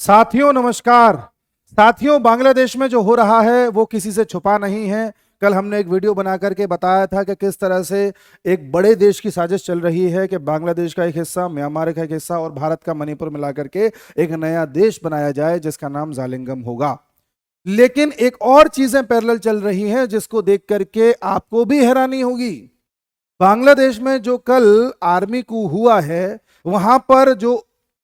साथियों नमस्कार। साथियों, बांग्लादेश में जो हो रहा है वो किसी से छुपा नहीं है। कल हमने एक वीडियो बना करके बताया था कि किस तरह से एक बड़े देश की साजिश चल रही है कि बांग्लादेश का एक हिस्सा, म्यांमार का एक हिस्सा और भारत का मणिपुर मिला करके एक नया देश बनाया जाए जिसका नाम जालिंगम होगा। लेकिन एक और चीजें पैरेलल चल रही हैं जिसको देख करके आपको भी हैरानी होगी। बांग्लादेश में जो कल आर्मी कू हुआ है, वहां पर जो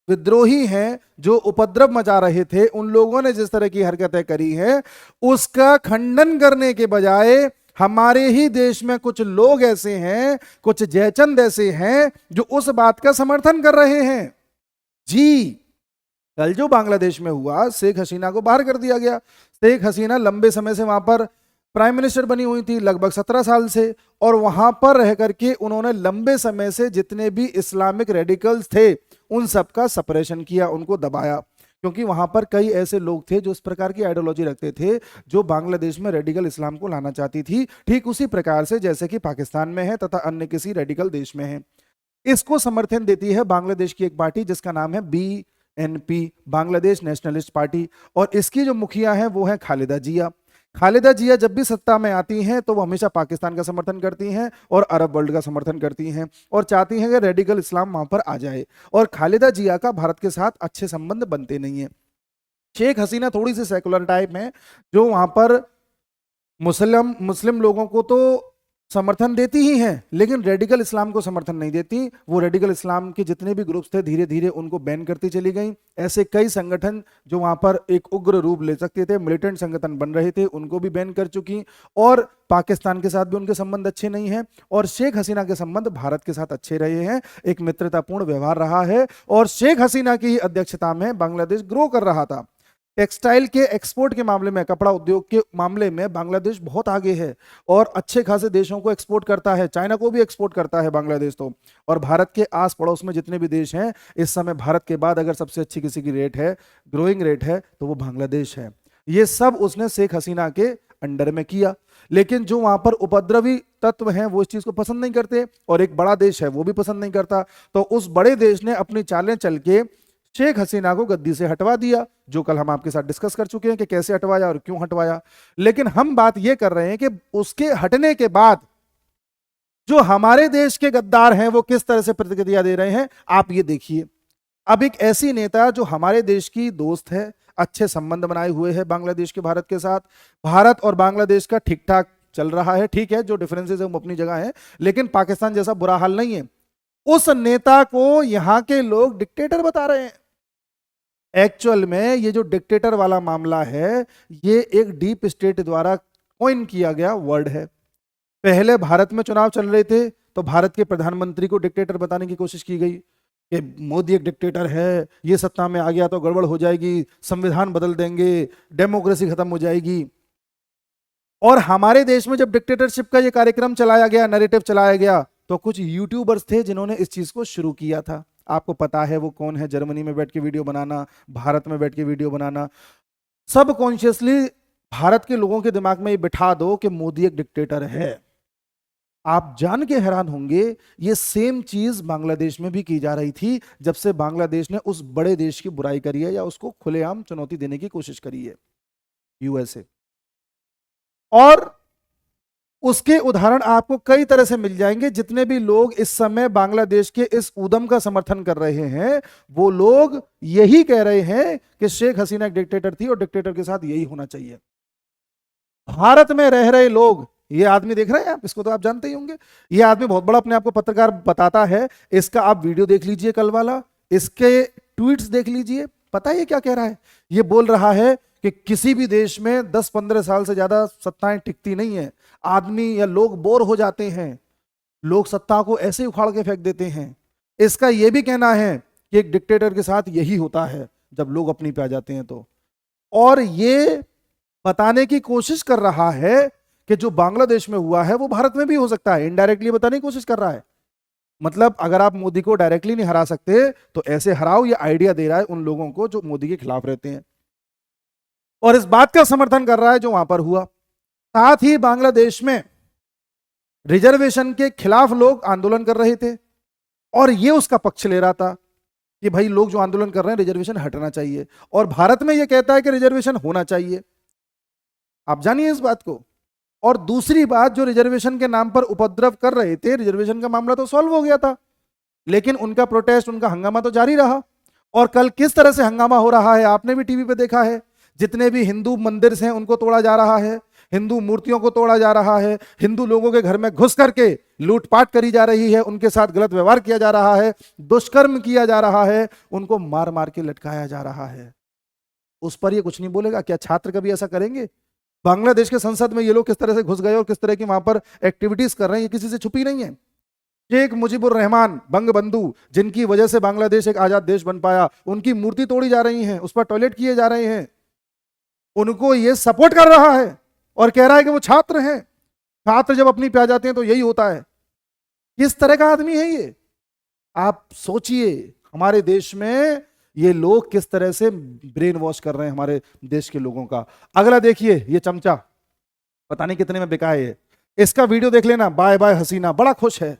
विद्रोही हैं, जो उपद्रव मचा रहे थे, उन लोगों ने जिस तरह की हरकतें करी हैं उसका खंडन करने के बजाय हमारे ही देश में कुछ लोग ऐसे हैं, कुछ जयचंद ऐसे हैं जो उस बात का समर्थन कर रहे हैं। जी, कल जो बांग्लादेश में हुआ, शेख हसीना को बाहर कर दिया गया। शेख हसीना लंबे समय से वहां पर प्राइम मिनिस्टर बनी हुई थी, लगभग 17 साल से, और वहां पर रह करके उन्होंने लंबे समय से जितने भी इस्लामिक रेडिकल्स थे उन सबका सप्रेशन किया, उनको दबाया, क्योंकि वहां पर कई ऐसे लोग थे जो इस प्रकार की आइडियोलॉजी रखते थे जो बांग्लादेश में रेडिकल इस्लाम को लाना चाहती थी, ठीक उसी प्रकार से जैसे कि पाकिस्तान में है तथा अन्य किसी रेडिकल देश में है। इसको समर्थन देती है बांग्लादेश की एक पार्टी जिसका नाम है BNP, बांग्लादेश नेशनलिस्ट पार्टी, और इसकी जो मुखिया है वो है खालिदा जिया। खालिदा जिया जब भी सत्ता में आती हैं तो वो हमेशा पाकिस्तान का समर्थन करती हैं और अरब वर्ल्ड का समर्थन करती हैं और चाहती हैं कि रेडिकल इस्लाम वहां पर आ जाए। और खालिदा जिया का भारत के साथ अच्छे संबंध बनते नहीं है। शेख हसीना थोड़ी सी सेकुलर टाइप है, जो वहां पर मुस्लिम लोगों को तो समर्थन देती ही हैं लेकिन रेडिकल इस्लाम को समर्थन नहीं देती। वो रेडिकल इस्लाम के जितने भी ग्रुप्स थे धीरे धीरे उनको बैन करती चली गई। ऐसे कई संगठन जो वहां पर एक उग्र रूप ले सकते थे, मिलिटेंट संगठन बन रहे थे, उनको भी बैन कर चुकी। और पाकिस्तान के साथ भी उनके संबंध अच्छे नहीं हैं और शेख हसीना के संबंध भारत के साथ अच्छे रहे हैं, एक मित्रतापूर्ण व्यवहार रहा है और शेख हसीना की अध्यक्षता में बांग्लादेश ग्रो कर रहा था। टेक्सटाइल के एक्सपोर्ट के मामले में, कपड़ा उद्योग के मामले में बांग्लादेश बहुत आगे है और अच्छे खासे देशों को एक्सपोर्ट करता है, चाइना को भी एक्सपोर्ट करता है बांग्लादेश तो। और भारत के आस पड़ोस में जितने भी देश हैं, इस समय भारत के बाद अगर सबसे अच्छी किसी की रेट है, ग्रोइंग रेट है, तो वो बांग्लादेश है। ये सब उसने शेख हसीना के अंडर में किया। लेकिन जो वहां पर उपद्रवी तत्व हैं वो इस चीज को पसंद नहीं करते और एक बड़ा देश है वो भी पसंद नहीं करता, तो उस बड़े देश ने अपनी चालें चल के शेख हसीना को गद्दी से हटवा दिया, जो कल हम आपके साथ डिस्कस कर चुके हैं कि कैसे हटवाया और क्यों हटवाया। लेकिन हम बात यह कर रहे हैं कि उसके हटने के बाद जो हमारे देश के गद्दार हैं वो किस तरह से प्रतिक्रिया दे रहे हैं, आप ये देखिए। अब एक ऐसी नेता जो हमारे देश की दोस्त है, अच्छे संबंध बनाए हुए हैं बांग्लादेश के भारत के साथ, भारत और बांग्लादेश का ठीक ठाक चल रहा है, ठीक है, जो डिफरेंसेस है वो अपनी जगह है, लेकिन पाकिस्तान जैसा बुरा हाल नहीं है। उस नेता को यहां के लोग डिक्टेटर बता रहे हैं। एक्चुअल में ये जो डिक्टेटर वाला मामला है ये एक डीप स्टेट द्वारा कॉइन किया गया वर्ड है। पहले भारत में चुनाव चल रहे थे तो भारत के प्रधानमंत्री को डिक्टेटर बताने की कोशिश की गई कि मोदी एक डिक्टेटर है, ये सत्ता में आ गया तो गड़बड़ हो जाएगी, संविधान बदल देंगे, डेमोक्रेसी खत्म हो जाएगी। और हमारे देश में जब डिक्टेटरशिप का ये कार्यक्रम चलाया गया, नैरेटिव चलाया गया, तो कुछ यूट्यूबर्स थे जिन्होंने इस चीज को शुरू किया था। आपको पता है वो कौन है, जर्मनी में बैठ के वीडियो बनाना, भारत में बैठ के वीडियो बनाना, सब कॉन्शियसली भारत के लोगों के दिमाग में ये बिठा दो कि मोदी एक डिक्टेटर है। आप जान के हैरान होंगे ये सेम चीज बांग्लादेश में भी की जा रही थी जब से बांग्लादेश ने उस बड़े देश की बुराई करी है या उसको खुलेआम चुनौती देने की कोशिश करी है, यूएसए। और उसके उदाहरण आपको कई तरह से मिल जाएंगे। जितने भी लोग इस समय बांग्लादेश के इस उद्यम का समर्थन कर रहे हैं वो लोग यही कह रहे हैं कि शेख हसीना एक डिक्टेटर थी और डिक्टेटर के साथ यही होना चाहिए। भारत में रह रहे लोग, ये आदमी देख रहे हैं आप, इसको तो आप जानते ही होंगे, ये आदमी बहुत बड़ा अपने आप को पत्रकार बताता है। इसका आप वीडियो देख लीजिए कल वाला, इसके ट्वीट्स देख लीजिए, पता है ये क्या कह रहा है। ये बोल रहा है कि किसी भी देश में 10-15 साल से ज्यादा सत्ताएं टिकती नहीं है, आदमी या लोग बोर हो जाते हैं, लोग सत्ता को ऐसे उखाड़ के फेंक देते हैं। इसका यह भी कहना है कि एक डिक्टेटर के साथ यही होता है जब लोग अपनी पे आ जाते हैं तो। और ये बताने की कोशिश कर रहा है कि जो बांग्लादेश में हुआ है वो भारत में भी हो सकता है, इनडायरेक्टली बताने की कोशिश कर रहा है। मतलब अगर आप मोदी को डायरेक्टली नहीं हरा सकते तो ऐसे हराओ, ये आइडिया दे रहा है उन लोगों को जो मोदी के खिलाफ रहते हैं और इस बात का समर्थन कर रहा है जो वहां पर हुआ। साथ ही बांग्लादेश में रिजर्वेशन के खिलाफ लोग आंदोलन कर रहे थे और ये उसका पक्ष ले रहा था। कि भाई लोग जो आंदोलन कर रहे हैं रिजर्वेशन हटना चाहिए, और भारत में ये कहता है कि रिजर्वेशन होना चाहिए। आप जानिए इस बात को। और दूसरी बात, जो रिजर्वेशन के नाम पर उपद्रव कर रहे थे, रिजर्वेशन का मामला तो सॉल्व हो गया था, लेकिन उनका प्रोटेस्ट, उनका हंगामा तो जारी रहा। और कल किस तरह से हंगामा हो रहा है आपने भी टीवी पे देखा है। जितने भी हिंदू मंदिर हैं उनको तोड़ा जा रहा है, हिंदू मूर्तियों को तोड़ा जा रहा है, हिंदू लोगों के घर में घुस करके लूटपाट करी जा रही है, उनके साथ गलत व्यवहार किया जा रहा है, दुष्कर्म किया जा रहा है, उनको मार मार के लटकाया जा रहा है। उस पर ये कुछ नहीं बोलेगा। क्या छात्र कभी ऐसा करेंगे? बांग्लादेश के संसद में ये लोग किस तरह से घुस गए और किस तरह की वहां पर एक्टिविटीज कर रहे हैं, ये किसी से छुपी नहीं है। शेख मुजीबुर रहमान बंगबंधु, जिनकी वजह से बांग्लादेश एक आजाद देश बन पाया, उनकी मूर्ति तोड़ी जा रही है, उस पर टॉयलेट किए जा रहे हैं, उनको ये सपोर्ट कर रहा है और कह रहा है कि वो छात्र हैं। छात्र जब अपनी पे आ जाते हैं तो यही होता है। किस तरह का आदमी है ये? आप सोचिए, हमारे देश में ये लोग किस तरह से ब्रेन वॉश कर रहे हैं हमारे देश के लोगों का। अगला देखिए, ये चमचा पता नहीं कितने में बिका है। इसका वीडियो देख लेना, बाय बाय हसीना, बड़ा खुश है।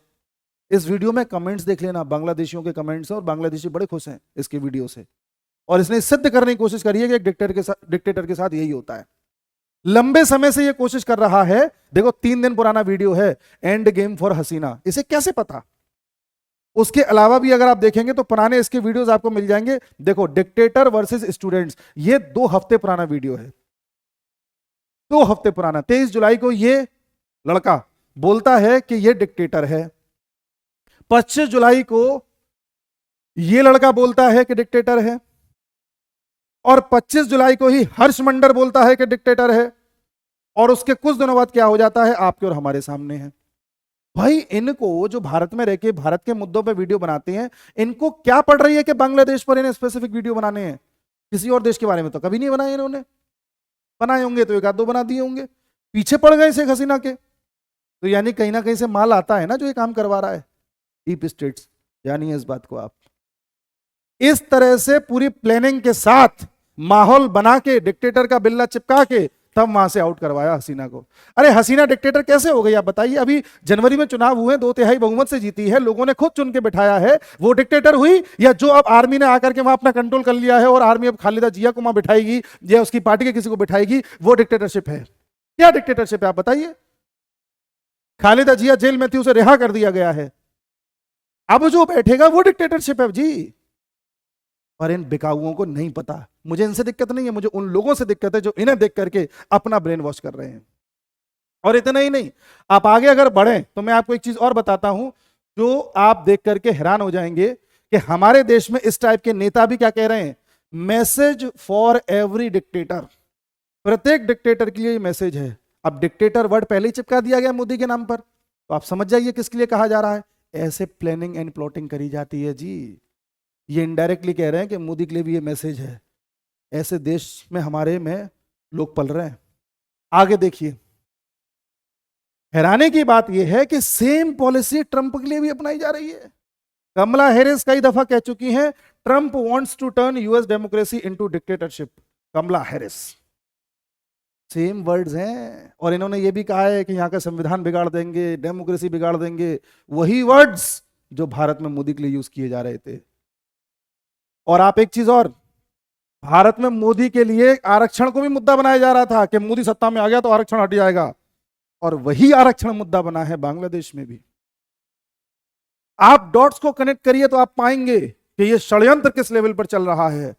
इस वीडियो में कमेंट्स देख लेना, बांग्लादेशियों के कमेंट्स हैं, और बांग्लादेशी बड़े खुश हैं इसके वीडियो से। और इसने सिद्ध करने की कोशिश करी है कि एक डिक्टेटर के साथ यही होता है। लंबे समय से ये कोशिश कर रहा है। देखो 3 दिन पुराना वीडियो है, एंड गेम फॉर हसीना। इसे कैसे पता? उसके अलावा भी अगर आप देखेंगे तो पुराने इसके वीडियोस आपको मिल जाएंगे। देखो, डिक्टेटर वर्सेस स्टूडेंट्स, ये 2 हफ्ते पुराना वीडियो है, 2 हफ्ते पुराना। 23 जुलाई को ये लड़का बोलता है कि ये डिक्टेटर है। 25 जुलाई को ये लड़का बोलता है कि डिक्टेटर है, और 25 जुलाई को ही हर्ष मंडर बोलता है कि डिक्टेटर है। और उसके कुछ दिनों बाद क्या हो जाता है आपके और हमारे सामने है। भाई, इनको जो भारत में रहकर भारत के मुद्दों पे वीडियो बनाते हैं, इनको क्या पड़ रही है कि बांग्लादेश पर इन्हें स्पेसिफिक वीडियो बनाने हैं? किसी और देश के बारे में तो कभी नहीं बनाए इन्होंने। बनाए होंगे तो 1 आध 2 बना दिए होंगे, पीछे पड़ गए शेख हसीना के। तो यानी कहीं ना कहीं से माल आता है ना जो ये काम करवा रहा है, डीप स्टेट्स। जानिए इस बात को आप। इस तरह से पूरी प्लानिंग के साथ माहौल बना के, डिक्टेटर का बिल्ला चिपका के, तब वहां से आउट करवाया हसीना को। अरे हसीना डिक्टेटर कैसे हो गई आप बताइए? अभी जनवरी में चुनाव हुए, 2/3 बहुमत से जीती है, लोगों ने खुद चुन के बिठाया है, वो डिक्टेटर हुई? या जो अब आर्मी ने आकर के वहां अपना कंट्रोल कर लिया है और आर्मी अब खालिदा जिया को वहां बिठाएगी या उसकी पार्टी के किसी को बिठाएगी, वो डिक्टेटरशिप है? क्या डिक्टेटरशिप है आप बताइए? खालिदा जिया जेल में थी, उसे रिहा कर दिया गया है, अब जो बैठेगा वो डिक्टेटरशिप है जी। पर इन बिकाऊओं को नहीं पता। मुझे इनसे दिक्कत नहीं है, मुझे उन लोगों से दिक्कत है जो इन्हें देख करके अपना ब्रेन वॉश कर रहे हैं। और इतना ही नहीं, आप आगे अगर बढ़े तो मैं आपको एक चीज और बताता हूं जो आप देख करके हैरान हो जाएंगे कि हमारे देश में इस टाइप के नेता भी क्या कह रहे हैं। मैसेज फॉर एवरी डिक्टेटर, प्रत्येक डिक्टेटर के लिए मैसेज है। अब डिक्टेटर वर्ड पहले ही चिपका दिया गया मोदी के नाम पर, तो आप समझ जाइए किसके लिए कहा जा रहा है। ऐसे प्लानिंग एंड प्लॉटिंग करी जाती है जी। ये इनडायरेक्टली कह रहे हैं कि मोदी के लिए भी ये मैसेज है। ऐसे देश में हमारे में लोग पल रहे हैं। आगे देखिए, हैरानी की बात यह है कि सेम पॉलिसी ट्रंप के लिए भी अपनाई जा रही है। कमला हैरिस कई दफा कह चुकी हैं, Trump wants to turn US democracy into dictatorship. Kamala Harris, same words हैं। और इन्होंने ये भी कहा है कि यहां का संविधान बिगाड़ देंगे, डेमोक्रेसी बिगाड़ देंगे। वही वर्ड्स जो भारत में मोदी के लिए यूज किए जा रहे थे। और आप एक चीज और, भारत में मोदी के लिए आरक्षण को भी मुद्दा बनाया जा रहा था कि मोदी सत्ता में आ गया तो आरक्षण हट जाएगा, और वही आरक्षण मुद्दा बना है बांग्लादेश में भी। आप डॉट्स को कनेक्ट करिए तो आप पाएंगे कि ये षड्यंत्र किस लेवल पर चल रहा है।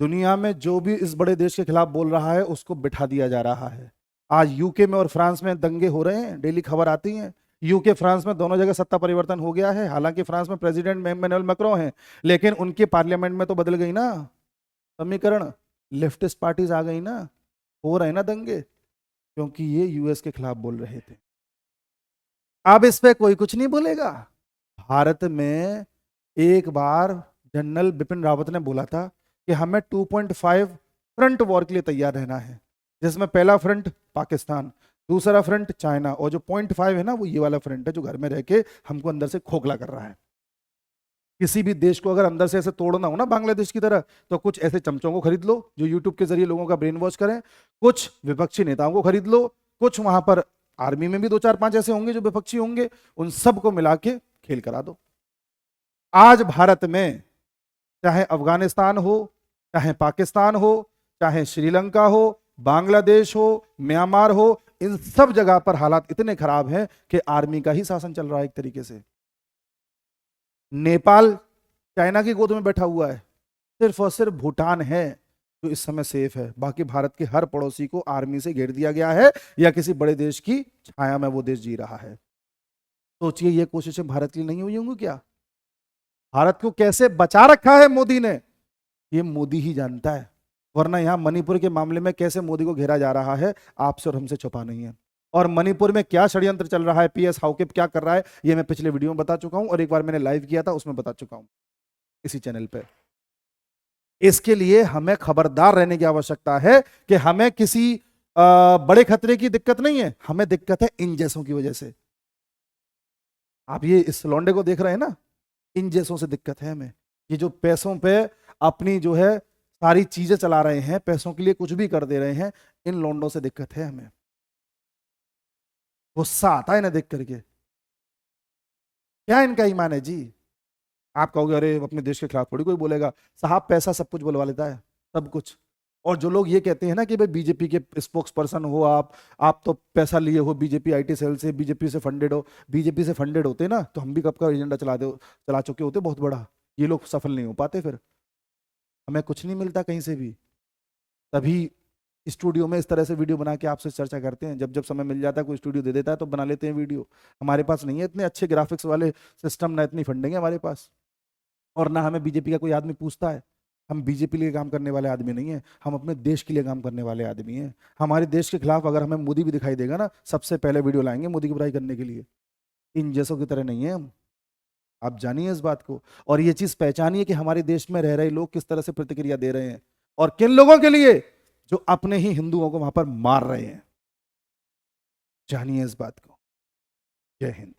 दुनिया में जो भी इस बड़े देश के खिलाफ बोल रहा है उसको बिठा दिया जा रहा है। आज यूके में और फ्रांस में दंगे हो रहे हैं, डेली खबर आती है। यूके फ्रांस में दोनों जगह सत्ता परिवर्तन हो गया है। हालांकि फ्रांस में प्रेसिडेंट इमैनुअल मैक्रों हैं, लेकिन उनके पार्लियामेंट में तो बदल गई ना समीकरण, लेफ्टिस्ट पार्टीज आ गई ना। हो रहे ना दंगे, क्योंकि ये यूएस के खिलाफ बोल रहे थे। अब इस पे कोई कुछ नहीं बोलेगा। भारत में एक बार जनरल बिपिन रावत ने बोला था कि हमें 2.5 फ्रंट वॉर के लिए तैयार रहना है, जिसमें पहला फ्रंट पाकिस्तान, दूसरा फ्रंट चाइना, और जो 0.5 है ना वो ये वाला फ्रंट है जो घर में रह के हमको अंदर से खोखला कर रहा है। किसी भी देश को अगर अंदर से ऐसे तोड़ना हो ना बांग्लादेश की तरह, तो कुछ ऐसे चमचों को खरीद लो जो यूट्यूब के जरिए लोगों का ब्रेन वॉश करें, कुछ विपक्षी नेताओं को खरीद लो, कुछ वहां पर आर्मी में भी 2-4-5 ऐसे होंगे जो विपक्षी होंगे, उन सबको मिला के खेल करा दो। आज भारत में चाहे अफगानिस्तान हो, चाहे पाकिस्तान हो, चाहे श्रीलंका हो, बांग्लादेश हो, म्यांमार हो, इन सब जगह पर हालात इतने खराब हैं कि आर्मी का ही शासन चल रहा है एक तरीके से। नेपाल चाइना की गोद में बैठा हुआ है, सिर्फ और सिर्फ भूटान है जो इस समय सेफ है, बाकी भारत के हर पड़ोसी को आर्मी से घेर दिया गया है या किसी बड़े देश की छाया में वो देश जी रहा है। सोचिए ये कोशिशें भारत की नहीं हुई होंगी क्या? भारत को कैसे बचा रखा है मोदी ने, ये मोदी ही जानता है। वरना यहां मणिपुर के मामले में कैसे मोदी को घेरा जा रहा है, आपसे और हमसे छुपा नहीं है। और मणिपुर में क्या षड्यंत्र चल रहा है, पीएस हाउकिप क्या कर रहा है, ये मैं पिछले वीडियो में बता चुका हूं और एक बार मैंने लाइव किया था उसमें बता चुका हूं इसी चैनल पे। इसके लिए हमें खबरदार रहने की आवश्यकता है कि हमें किसी बड़े खतरे की दिक्कत नहीं है, हमें दिक्कत है इन जैसों की वजह से। आप ये इस लौंडे को देख रहे हैं ना, इन जैसों से दिक्कत है हमें। ये जो पैसों पे अपनी जो है सारी चीजें चला रहे हैं, पैसों के लिए कुछ भी कर दे रहे हैं, इन लौंडों से दिक्कत है हमें। गुस्सा आता है ना देख करके। क्या इनका ईमान है जी? आप कहोगे अरे अपने देश के खिलाफ थोड़ी कोई बोलेगा। साहब पैसा सब कुछ बुलवा लेता है, सब कुछ। और जो लोग ये कहते हैं ना कि भाई बीजेपी के स्पोक्स पर्सन हो आप तो पैसा लिए हो बीजेपी आईटी सेल से, बीजेपी से फंडेड हो। बीजेपी से फंडेड होते ना तो हम भी कब का एजेंडा चला चुके होते बहुत बड़ा। ये लोग सफल नहीं हो पाते, फिर हमें कुछ नहीं मिलता कहीं से भी। तभी स्टूडियो में इस तरह से वीडियो बना के आपसे चर्चा करते हैं। जब जब समय मिल जाता है कोई स्टूडियो दे देता है तो बना लेते हैं वीडियो। हमारे पास नहीं है इतने अच्छे ग्राफिक्स वाले सिस्टम, ना इतनी फंडिंग है हमारे पास, और ना हमें बीजेपी का कोई आदमी पूछता है। हम बीजेपी लिए काम करने वाले आदमी नहीं है, हम अपने देश के लिए काम करने वाले आदमी हैं। हमारे देश के खिलाफ अगर हमें मोदी भी दिखाई देगा ना, सबसे पहले वीडियो लाएंगे मोदी की बुराई करने के लिए। इन जैसों की तरह नहीं है हम, आप जानिए इस बात को। और ये चीज पहचानिए कि हमारे देश में रह रहे लोग किस तरह से प्रतिक्रिया दे रहे हैं और किन लोगों के लिए, जो अपने ही हिंदुओं को वहां पर मार रहे हैं। जानिए इस बात को। जय हिंद।